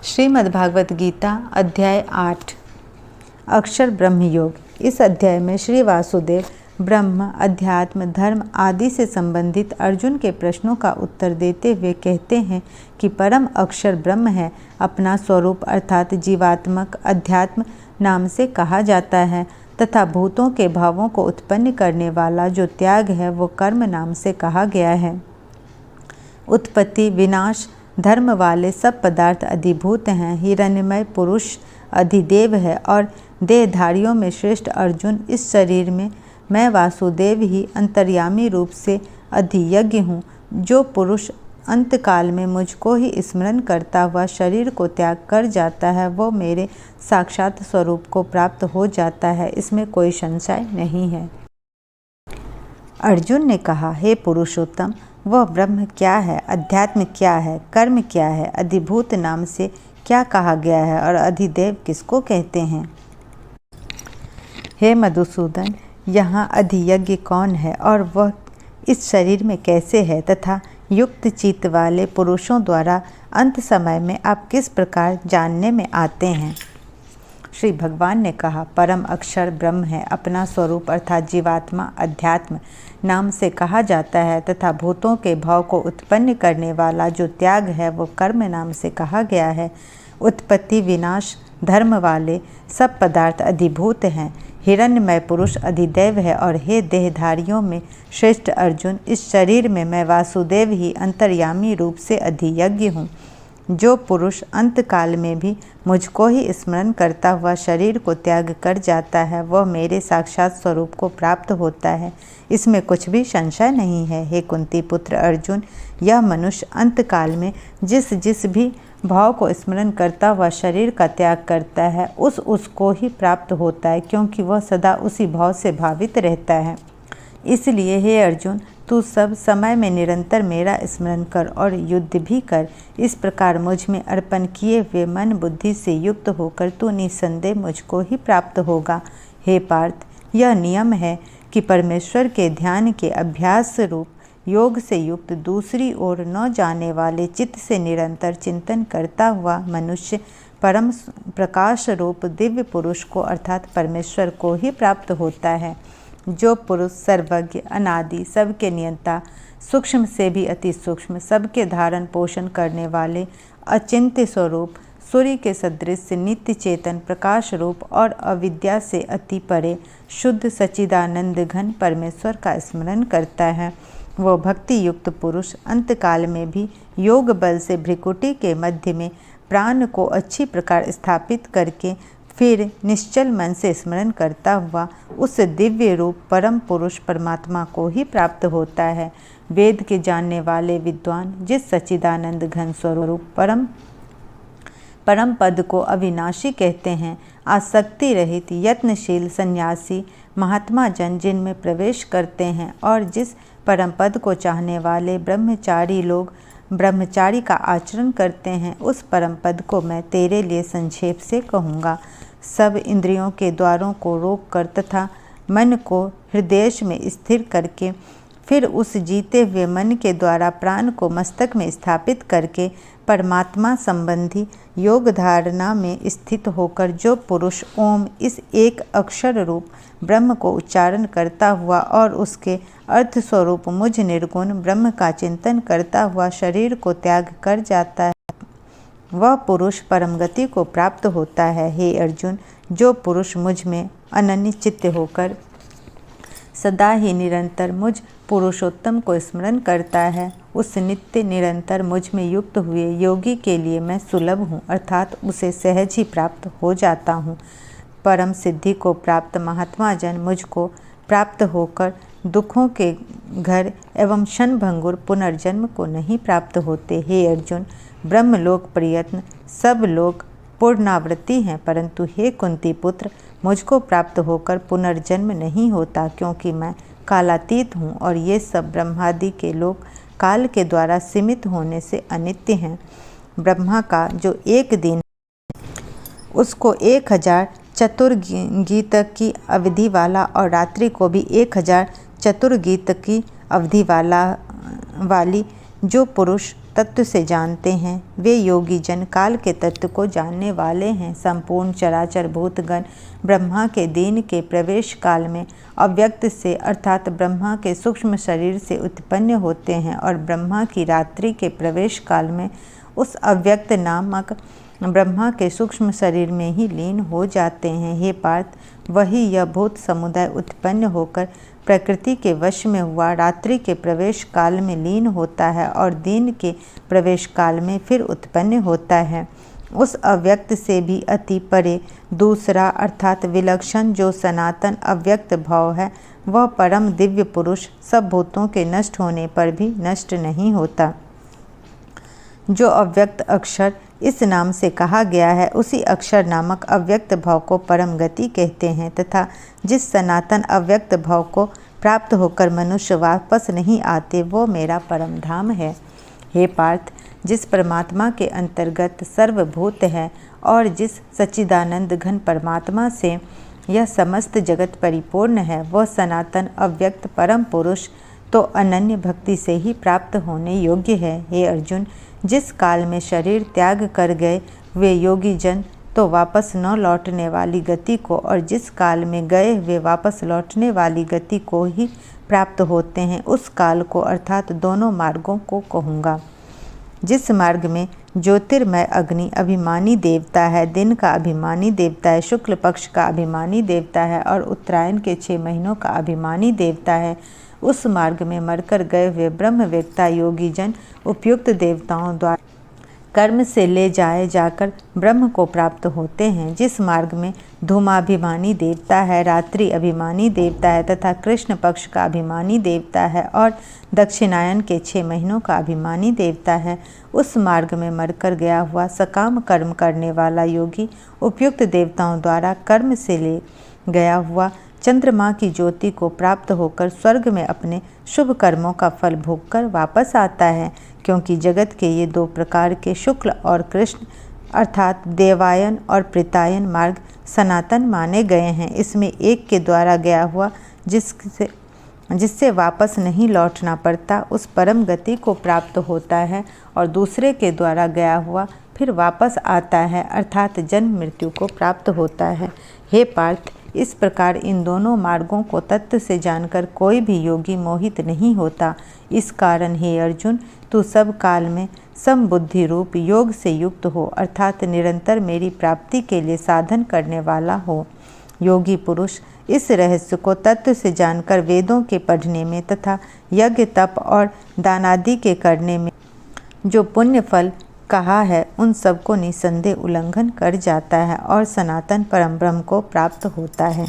श्रीमद्भागवत गीता अध्याय 8 अक्षर ब्रह्म योग। इस अध्याय में श्री वासुदेव ब्रह्म, अध्यात्म, धर्म आदि से संबंधित अर्जुन के प्रश्नों का उत्तर देते हुए कहते हैं कि परम अक्षर ब्रह्म है, अपना स्वरूप अर्थात जीवात्मक अध्यात्म नाम से कहा जाता है तथा भूतों के भावों को उत्पन्न करने वाला जो त्याग है वो कर्म नाम से कहा गया है। उत्पत्ति, विनाश, धर्म वाले सब पदार्थ अधिभूत हैं। हिरण्यमय पुरुष अधिदेव है और देहधारियों में श्रेष्ठ अर्जुन, इस शरीर में मैं वासुदेव ही अंतर्यामी रूप से अधियज्ञ हूँ। जो पुरुष अंतकाल में मुझको ही स्मरण करता हुआ शरीर को त्याग कर जाता है वो मेरे साक्षात स्वरूप को प्राप्त हो जाता है, इसमें कोई संशय नहीं है। अर्जुन ने कहा, हे पुरुषोत्तम, वह ब्रह्म क्या है, अध्यात्म क्या है, कर्म क्या है, अधिभूत नाम से क्या कहा गया है और अधिदेव किसको कहते हैं? हे मधुसूदन, यहाँ अधियज्ञ कौन है और वह इस शरीर में कैसे है तथा युक्त चित्त वाले पुरुषों द्वारा अंत समय में आप किस प्रकार जानने में आते हैं? श्री भगवान ने कहा, परम अक्षर ब्रह्म है, अपना स्वरूप अर्थात जीवात्मा अध्यात्म नाम से कहा जाता है तथा भूतों के भाव को उत्पन्न करने वाला जो त्याग है वो कर्म नाम से कहा गया है। उत्पत्ति, विनाश, धर्म वाले सब पदार्थ अधिभूत हैं। हिरण्यमय पुरुष अधिदैव है और हे देहधारियों में श्रेष्ठ अर्जुन, इस शरीर में मैं वासुदेव ही अंतर्यामी रूप से अधियज्ञ हूँ। जो पुरुष अंतकाल में भी मुझको ही स्मरण करता हुआ शरीर को त्याग कर जाता है वह मेरे साक्षात स्वरूप को प्राप्त होता है, इसमें कुछ भी संशय नहीं है। हे कुंती पुत्र अर्जुन, यह मनुष्य अंतकाल में जिस जिस भी भाव को स्मरण करता हुआ शरीर का त्याग करता है उसको ही प्राप्त होता है, क्योंकि वह सदा उसी भाव से भावित रहता है। इसलिए हे अर्जुन, तू सब समय में निरंतर मेरा स्मरण कर और युद्ध भी कर। इस प्रकार मुझ में अर्पण किए हुए मन बुद्धि से युक्त होकर तू निसंदेह मुझको ही प्राप्त होगा। हे पार्थ, यह नियम है कि परमेश्वर के ध्यान के अभ्यास रूप योग से युक्त दूसरी ओर न जाने वाले चित्त से निरंतर चिंतन करता हुआ मनुष्य परम प्रकाश रूप दिव्य पुरुष को अर्थात परमेश्वर को ही प्राप्त होता है। जो पुरुष सर्वज्ञ, अनादि, सबके नियंता, सूक्ष्म से भी अति सूक्ष्म, सबके धारण पोषण करने वाले अचिंत्य स्वरूप, सूर्य के सदृश नित्य चेतन प्रकाश रूप और अविद्या से अति परे शुद्ध सच्चिदानंद घन परमेश्वर का स्मरण करता है, वो भक्ति युक्त पुरुष अंतकाल में भी योग बल से भ्रिकुटी के मध्य में प्राण को अच्छी प्रकार स्थापित करके फिर निश्चल मन से स्मरण करता हुआ उस दिव्य रूप परम पुरुष परमात्मा को ही प्राप्त होता है। वेद के जानने वाले विद्वान जिस सच्चिदानंद घन स्वरूप परम पद को अविनाशी कहते हैं, आसक्ति रहित यत्नशील सन्यासी महात्मा जन जिनमें प्रवेश करते हैं और जिस परम पद को चाहने वाले ब्रह्मचारी लोग ब्रह्मचारी का आचरण करते हैं, उस परम पद को मैं तेरे लिए संक्षेप से कहूँगा। सब इंद्रियों के द्वारों को रोककर तथा मन को हृदय में स्थिर करके फिर उस जीते हुए मन के द्वारा प्राण को मस्तक में स्थापित करके परमात्मा संबंधी योग धारणा में स्थित होकर जो पुरुष ओम इस एक अक्षर रूप ब्रह्म को उच्चारण करता हुआ और उसके अर्थ स्वरूप मुझ निर्गुण ब्रह्म का चिंतन करता हुआ शरीर को त्याग कर जाता है वह पुरुष परम गति को प्राप्त होता है। हे अर्जुन, जो पुरुष मुझ में अनन्य चित्त होकर सदा ही निरंतर मुझ पुरुषोत्तम को स्मरण करता है उस नित्य निरंतर मुझ में युक्त हुए योगी के लिए मैं सुलभ हूँ, अर्थात उसे सहज ही प्राप्त हो जाता हूँ। परम सिद्धि को प्राप्त महात्मा जन मुझको प्राप्त होकर दुखों के घर एवं क्षणभंगुर पुनर्जन्म को नहीं प्राप्त होते। हे अर्जुन, ब्रह्मलोक प्रयत्न सब लोग पूर्णावृत्ति हैं, परंतु हे कुंती पुत्र, मुझको प्राप्त होकर पुनर्जन्म नहीं होता, क्योंकि मैं कालातीत हूँ और ये सब ब्रह्मादि के लोग काल के द्वारा सीमित होने से अनित्य हैं। ब्रह्मा का जो एक दिन उसको 1000 चतुर्गीत की अवधि वाला और रात्रि को भी 1000 चतुर्गीत की अवधि वाली जो पुरुष तत्व से जानते हैं, वे योगी जन काल के तत्व को जानने वाले हैं। संपूर्ण चराचर भूतगण ब्रह्मा के दिन के प्रवेश काल में अव्यक्त से अर्थात ब्रह्मा के सूक्ष्म शरीर से उत्पन्न होते हैं और ब्रह्मा की रात्रि के प्रवेश काल में उस अव्यक्त नामक ब्रह्मा के सूक्ष्म शरीर में ही लीन हो जाते हैं। हे पार्थ, वही यह भूत समुदाय उत्पन्न होकर प्रकृति के वश में हुआ रात्रि के प्रवेश काल में लीन होता है और दिन के प्रवेश काल में फिर उत्पन्न होता है। उस अव्यक्त से भी अति परे दूसरा अर्थात विलक्षण जो सनातन अव्यक्त भाव है, वह परम दिव्य पुरुष सब भूतों के नष्ट होने पर भी नष्ट नहीं होता। जो अव्यक्त अक्षर इस नाम से कहा गया है, उसी अक्षर नामक अव्यक्त भाव को परम गति कहते हैं तथा जिस सनातन अव्यक्त भाव को प्राप्त होकर मनुष्य वापस नहीं आते, वो मेरा परम धाम है। हे पार्थ, जिस परमात्मा के अंतर्गत सर्वभूत है और जिस सच्चिदानंद घन परमात्मा से यह समस्त जगत परिपूर्ण है, वह सनातन अव्यक्त परम पुरुष तो अनन्य भक्ति से ही प्राप्त होने योग्य है। हे अर्जुन, जिस काल में शरीर त्याग कर गए वे योगी जन तो वापस न लौटने वाली गति को और जिस काल में गए वे वापस लौटने वाली गति को ही प्राप्त होते हैं, उस काल को अर्थात दोनों मार्गों को कहूँगा। जिस मार्ग में ज्योतिर्मय अग्नि अभिमानी देवता है, दिन का अभिमानी देवता है, शुक्ल पक्ष का अभिमानी देवता है और उत्तरायण के 6 महीनों का अभिमानी देवता है, उस मार्ग में मरकर गए हुए ब्रह्मवेत्ता योगी जन उपयुक्त देवताओं द्वारा कर्म से ले जाए जाकर ब्रह्म को प्राप्त होते हैं। जिस मार्ग में धूमाभिमानी देवता है, रात्रि अभिमानी देवता है तथा कृष्ण पक्ष का अभिमानी देवता है और दक्षिणायन के 6 महीनों का अभिमानी देवता है, उस मार्ग में मरकर गया हुआ सकाम कर्म करने वाला योगी उपयुक्त देवताओं द्वारा कर्म से ले गया हुआ चंद्रमा की ज्योति को प्राप्त होकर स्वर्ग में अपने शुभ कर्मों का फल भोगकर वापस आता है। क्योंकि जगत के ये 2 प्रकार के शुक्ल और कृष्ण अर्थात देवायन और प्रेतायन मार्ग सनातन माने गए हैं। इसमें एक के द्वारा गया हुआ जिससे वापस नहीं लौटना पड़ता, उस परम गति को प्राप्त होता है और दूसरे के द्वारा गया हुआ फिर वापस आता है अर्थात जन्म मृत्यु को प्राप्त होता है। हे पार्थ, इस प्रकार इन दोनों मार्गों को तत्व से जानकर कोई भी योगी मोहित नहीं होता। इस कारण हे अर्जुन, तू सब काल में समबुद्धि रूप योग से युक्त हो अर्थात निरंतर मेरी प्राप्ति के लिए साधन करने वाला हो। योगी पुरुष इस रहस्य को तत्व से जानकर वेदों के पढ़ने में तथा यज्ञ तप और दानादि के करने में जो पुण्य फल कहा है, उन सबको निसंदेह उल्लंघन कर जाता है और सनातन परम ब्रह्म को प्राप्त होता है।